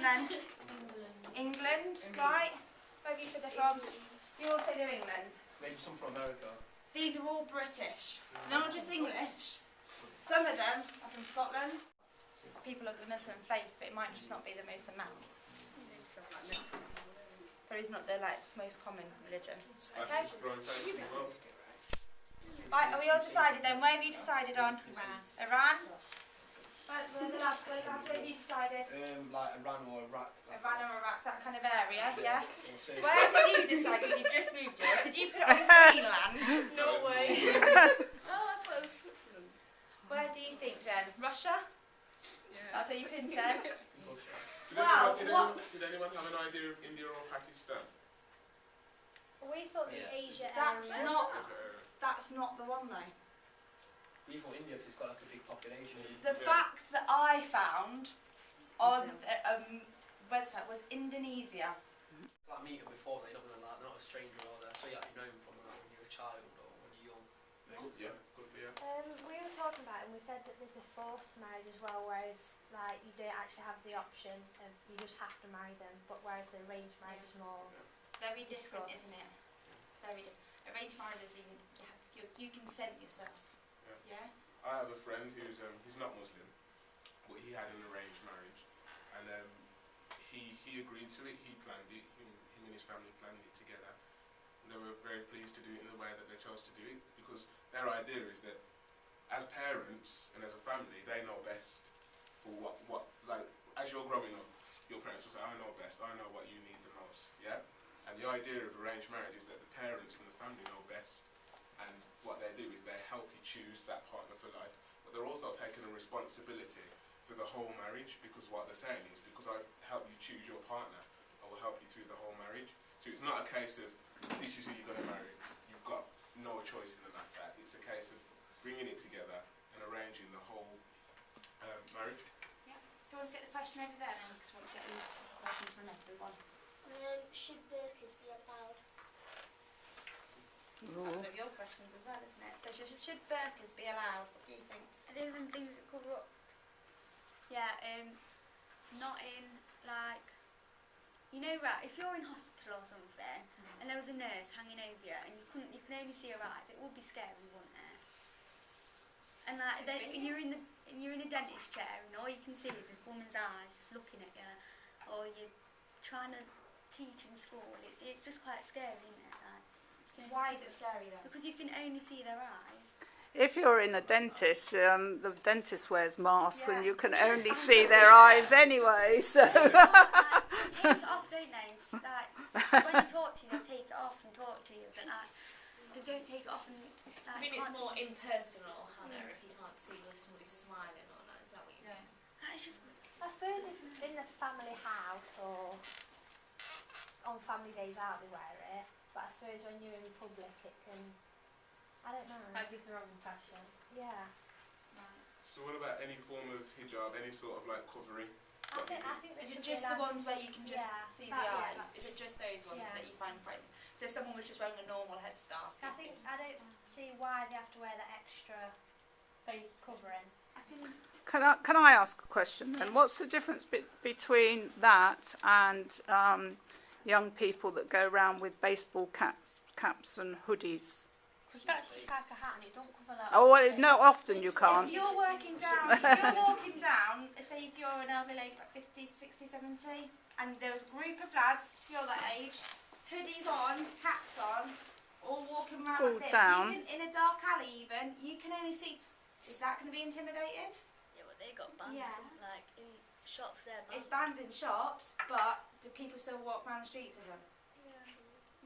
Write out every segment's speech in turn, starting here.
then? England, right? Where have you said they're from? You all say they're England. Maybe some from America. These are all British. They're not just English. Some of them are from Scotland. People of the Muslim faith, but it might just not be the most amount. But it's not the most common religion. Okay? Right, are we all decided then? Where have you decided on? Iran? Where have you decided? Like Iran or Iraq. Iran or Iraq, that kind of area, yeah? Where did you decide? Because you've just moved yours. Did you put it on Greenland? No way. Oh, I thought it was Switzerland. Where do you think then? Russia? Yeah. That's what your pin says? Did anyone have an idea of India or Pakistan? We thought the Asia That's area. That's not the one though. We thought India because it's got like a big population. The fact that I found on a website was Indonesia. It's like meeting before, they're not gonna they're not a stranger, are they? So yeah, you know them from when you're a child or when you're young. Yeah, could be, yeah. We were talking about it and we said that there's a forced marriage as well, whereas like you don't actually have the option of you just have to marry them, but whereas the arranged marriage is more. It's very different, isn't it? It's very different. Arranged marriages, you consent yourself. Yeah. I have a friend who's he's not Muslim, but he had an arranged marriage, and he agreed to it. He planned it. Him and his family planned it together. And they were very pleased to do it in the way that they chose to do it, because their idea is that as parents and as a family, they know best for what like as you're growing up, your parents will say, "I know best. I know what you need the most." Yeah. And the idea of arranged marriage is that the parents and the family know best. And what they do is they help you choose that partner for life, but they're also taking a responsibility for the whole marriage, because what they're saying is, because I help you choose your partner, I will help you through the whole marriage. So it's not a case of this is who you're going to marry. You've got no choice in the matter. It's a case of bringing it together and arranging the whole marriage. Yeah. Do you want to get the question over there then? Because we want to get these questions from everyone. Should burqas be allowed? That's one of your questions as well, isn't it? So should burqas be allowed? What do you think? I do them things that cover up. Yeah, not in like, you know, right? If you're in hospital or something, and there was a nurse hanging over you, and you can only see her eyes, it would be scary, wouldn't it? And like, then you're in a dentist chair, and all you can see is this woman's eyes just looking at you, or you're trying to teach in school. It's just quite scary, isn't it? Like, why is it scary then? because you can only see their eyes. If you're in a dentist, the dentist wears masks and you can only see their eyes anyway. So. Like, they take it off, don't they? It's like, when they talk to you, they take it off and talk to you, but like, they don't take it off and. Like, I mean, it's more impersonal, Hannah, if you can't see if somebody's smiling or not. Is that what you mean? It's just, I suppose if in a family house or on family days out they wear it, but I suppose when you're in public it can, I don't know. I'd be the wrong impression. Yeah. Right. So what about any form of hijab, any sort of like covering? I think Is it just the ones where you can just see the eyes? Yeah, Is it just those ones that you find quite? So if someone was just wearing a normal headscarf? I don't see why they have to wear the extra face covering. Can I ask a question then? What's the difference between that and young people that go around with baseball caps and hoodies? because that's just like a hat and it don't cover that. Oh, well, no, often you can't. If you're walking down, say if you're an elderly lady, like 50, 60, 70, and there's a group of lads, you're that age, hoodies on, caps on, all walking around Pulled like this. down. You can, in a dark alley even, you can only see, is that going to be intimidating? Yeah, but they got bans like in shops there. It's banned in shops, but do people still walk around the streets with them?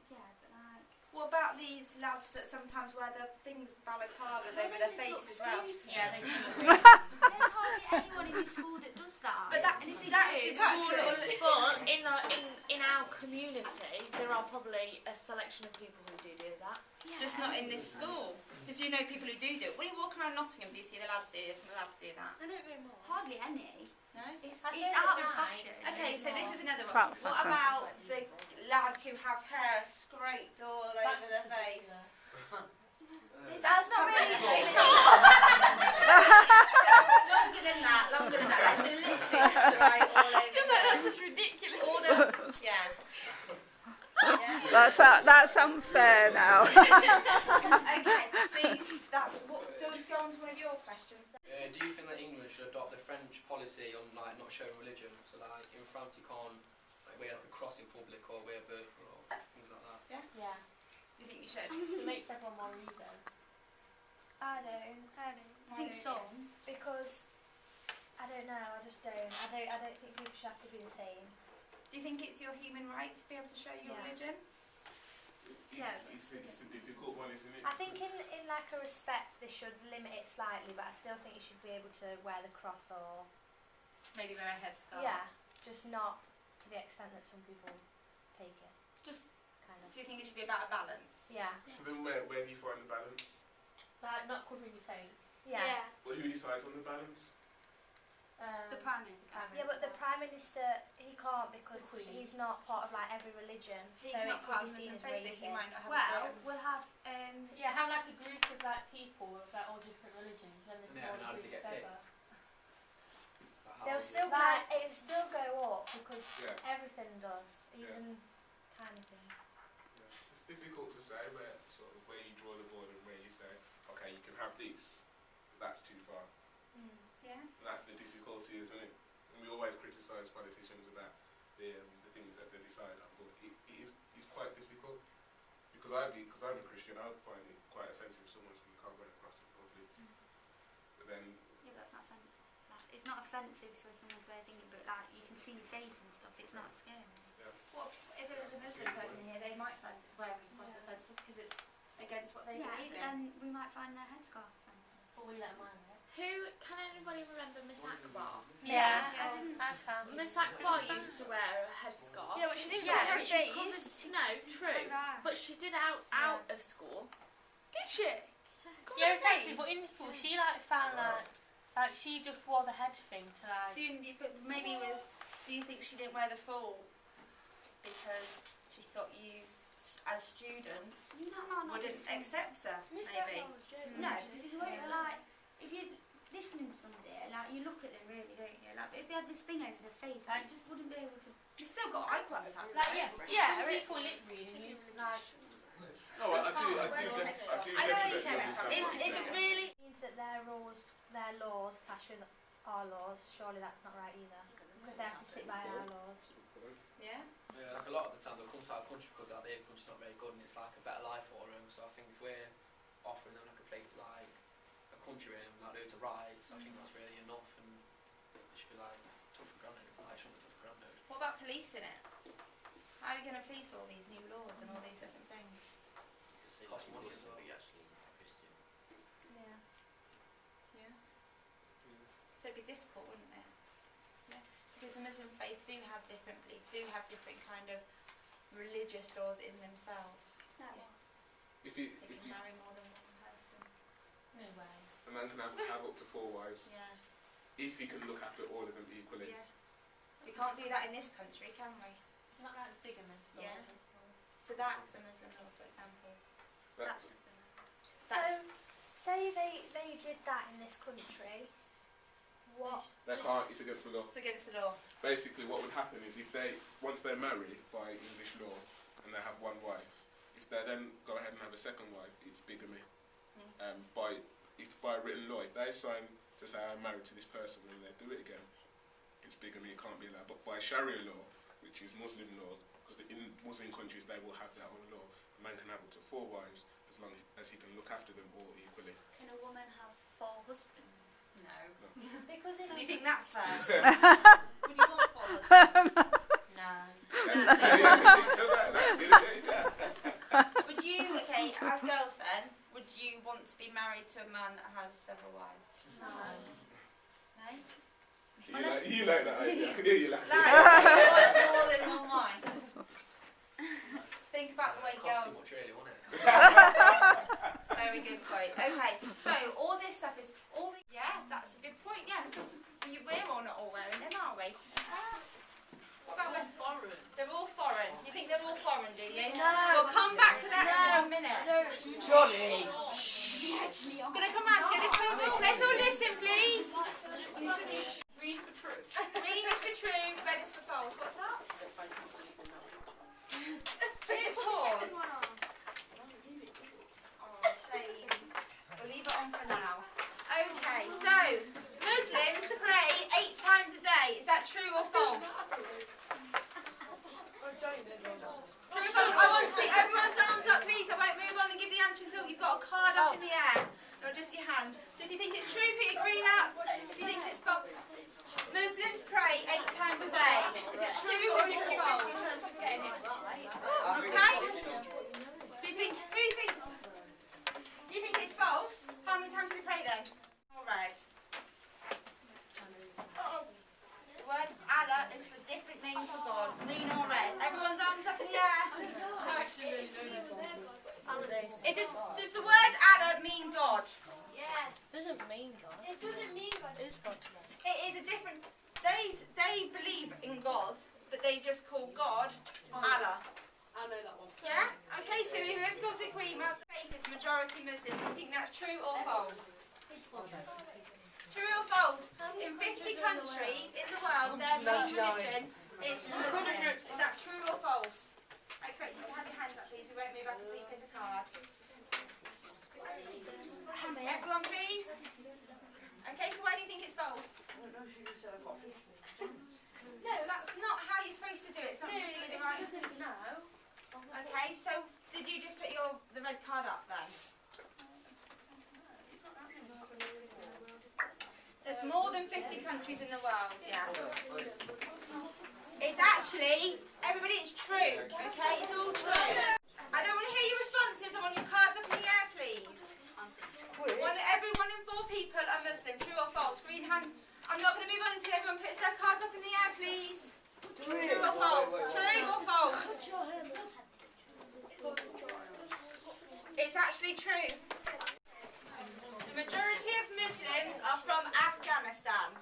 Yeah, but like. What about these lads that sometimes wear the things, balaclavas over their face as well? Yeah, they do. There's hardly anyone in this school that does that. But that is But in our community, there are probably a selection of people who do that. Yeah. just not in this school. Because you know people who do it. When you walk around Nottingham, do you see the lads do this and the lads do that? I don't know more. Hardly any. No? It's I out suppose of at fashion. Okay, so this is another Fat one. What fashion. about the lads who have hair scraped all over their face? That's not really longer than that. That's literally right all over. That's just ridiculous. All the, yeah. Yeah. That's unfair now. Okay, see, that's what. Do you want to go on to one of your questions? Do you think that England should adopt the French policy on like not showing religion? So like in France you can't like wear like a cross in public or wear a burqa or things like that. Yeah. You think you should? It makes everyone more even. I don't. I think some. Because I don't know. I just don't. I don't think people should have to be the same. Do you think it's your human right to be able to show your Yeah. religion? It's a difficult one, isn't it? I think in like a respect they should limit it slightly, but I still think you should be able to wear the cross or Maybe wear a headscarf. yeah, just not to the extent that some people take it. Just Kind of. Do you think it should be about a balance? Yeah. So then where do you find the balance? like not covering your face. Yeah. Well, who decides on the balance? The Prime Minister. Yeah, but the Prime Minister, he can't because The Queen. he's not part of like every religion. He's so not it part could of be seen the as Muslim faith, so he might racist. not have Well, a we'll have Yeah, have like a group of like people of like all different religions, then they Yeah, can and all how do group they get together. Like, how They'll is it- still Like- it'll still go up because Yeah. everything does, even tiny things. Yeah. It's difficult to say where you draw the border and where you say, okay, you can have this, but that's too far. Yeah. And that's the difficulty, isn't it? And we always criticise politicians about the things that they decide on, but it's quite difficult. Because I'm a Christian, I would find it quite offensive if someone said you can't wear a cross in public. But then, Yeah, that's not offensive. Like, it's not offensive for someone to wear a thingy, but like you can see your face and stuff. It's not scary. What if there was a Muslim person here? They might find wearing a cross offensive because it's against what they Yeah, believe but in. then we might find their headscarf offensive. But we let mine wear. Who can anybody remember Miss Akbar? Yeah. I didn't. I can. Miss Akbar used to wear a headscarf. Yeah, but she didn't Yeah, cover her but she face. covered- No, true. Right. But she did out of school. Did she? Yeah, exactly. But in school, she like found like she just wore the head thing to like. But maybe it was. Do you think she didn't wear the full because she thought you, as students, You not wouldn't accept her? Maybe. No, because if you won't like, if you're listening to somebody, like you look at them really, don't you? Like, but if they had this thing over their face, like you just wouldn't be able to. You've still got eye contact. Like right? yeah, people lip reading you like. no, I do definitely understand. Is it really? It means that their laws clash with our laws. Surely that's not right either. Because they have to stick by our laws. Yeah. Yeah, like a lot of the time they'll come to our country because our their country's not very good and it's like a better life for them. So I think if we're offering them like a place like a country and like loads of rights, I think that's really enough and it should be like tough for granted. Like it shouldn't be tough for granted. What about policing it? How are you going to police all these new laws and all these different things? Cost money as well. Yeah. Yeah. So it'd be difficult, wouldn't it? Yeah. Because the Muslim faith do have different beliefs, do have different kind of religious laws in themselves. No. Yeah. If you, They can marry more than one person. No way. a man can have up to 4 wives, Yeah. if he can look after all of them equally. Yeah. We can't do that in this country, can we? Not like bigger men. Yeah. So that's a Muslim law, for example. That's, So, say they did that in this country. What? they can't, it's against the law. It's against the law. Basically what would happen is if once they're married by English law and they have one wife, if they then go ahead and have a second wife, it's bigamy. By written law, if they sign to say I'm married to this person and they do it again, it's bigamy, it can't be allowed. But by Sharia law, which is Muslim law, because in Muslim countries they will have their own law, a man can have up to 4 wives as long as he can look after them all equally. Can a woman have 4 husbands? No. Because Do you it's think that's fair? Would you want 4 husbands? No. Would you, okay, as girls then, would you want to be married to a man that has several wives? no. No? You like that idea? I can hear you laughing. Like, you want more than one wife? Think about the way Cost too girls... much really, wouldn't it? Very good point. Okay, so all this stuff is... Yeah, that's a good point, yeah. We're all not all wearing them, are we? What about when... Foreign. They're all foreign. You think they're all foreign, do you? No. We'll come back to that in 1 minute. Johnny. I'm going to come round to you. Let's all listen, please. Green for true. Green is for true, red is for false. What's that? Is it pause? Oh, shame. We'll leave it on for now. Okay, so Muslims pray 8 times a day. Is that true or false? True or false? I want to see everyone's arms up, please. I won't move on and give the answer until you've got a card up in the air. Or just your hand. So if you think it's true, put your green up. If you think it's false. Muslims pray 8 times a day. Is it true or is it false? Okay? Do you think it's false? How many times do they pray then? Or red? The word Allah is for different names for God. Green or red. Everyone's arms up in the air. Does the word Allah mean God? Yes. Doesn't mean God. It doesn't mean God. It is God to them. It is a different. They believe in God, but they just call God Allah. I know that one. Yeah? Okay, so we have got the agreement. Faith is majority Muslim. Do you think that's true or false? True or false? In 50 countries in the world, their main religion is Muslim. Is that true or false? I expect you to have your hands up, please. We won't move up until you pick a card. Everyone, please. Okay, so why do you think it's false? No, that's not how you're supposed to do it. It's not really the right. Okay, so did you just put the red card up then? There's more than 50 countries in the world, yeah. It's actually, everybody, it's true, okay? It's all true. I don't want to hear your responses. I want your cards up in the air, please. Everyone and 4 people are Muslim, true or false? Green hand. I'm not going to move on until everyone puts their cards up in the air, please. True or false? True or false? It's actually true. The majority of Muslims are from Afghanistan.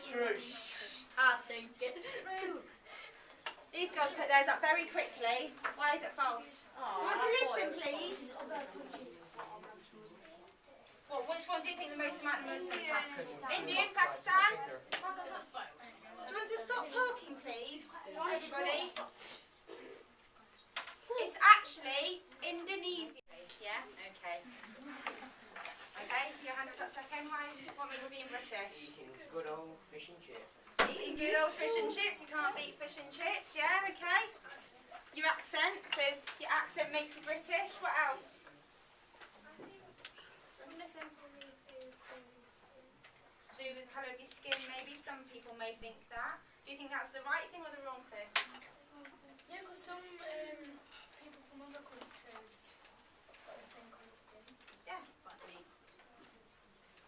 True. I think it's true. These girls put theirs up very quickly. Why is it false? You want to listen, please? Well, which one do you think the most amount of Muslims have? India, Pakistan? Do you want to stop talking, please? Everybody? It's actually Indonesia. Yeah? Okay. Okay, your hand was up second. Why? What makes you being British? Eating good old fish and chips. Eating good old fish and chips. You can't beat fish and chips. Yeah, okay. Your accent. So your accent makes you British. What else? Listen. To do with the colour of your skin, maybe. Some people may think that. Do you think that's the right thing or the wrong thing? Yeah, because some people from other countries got the same colour skin. Yeah.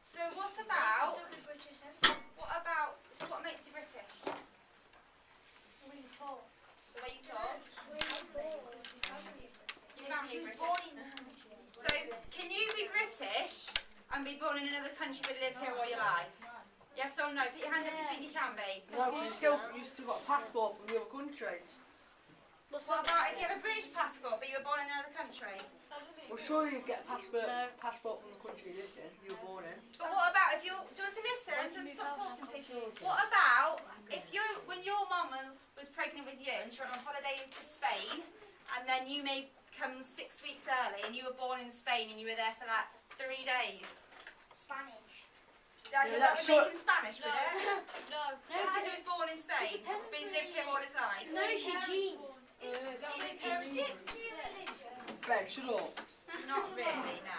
So what about? Still be British, eh? What about? So what makes you British? The way you talk. The way you talk. The way you talk. Your family She was British. born in this country. So can you be British and be born in another country but live here all your life? Yes or no? Put your hand up if you think you can be. No, but you still got a passport from the other country. What about if you have a British passport but you were born in another country? Well, surely you get a passport from the country you lived in, you were born in. But what about if you? Do you want to listen? Do you want to stop talking, please? What about if when your mum was pregnant with you and she went on holiday to Spain, and then you may come 6 weeks early and you were born in Spain and you were there for like 3 days? Spanish. That would make him Spanish, would it? No. Because he was born in Spain, but he's lived here all his life. No, she jeans. Gypsy religion. Ben, shut up. Not really, no.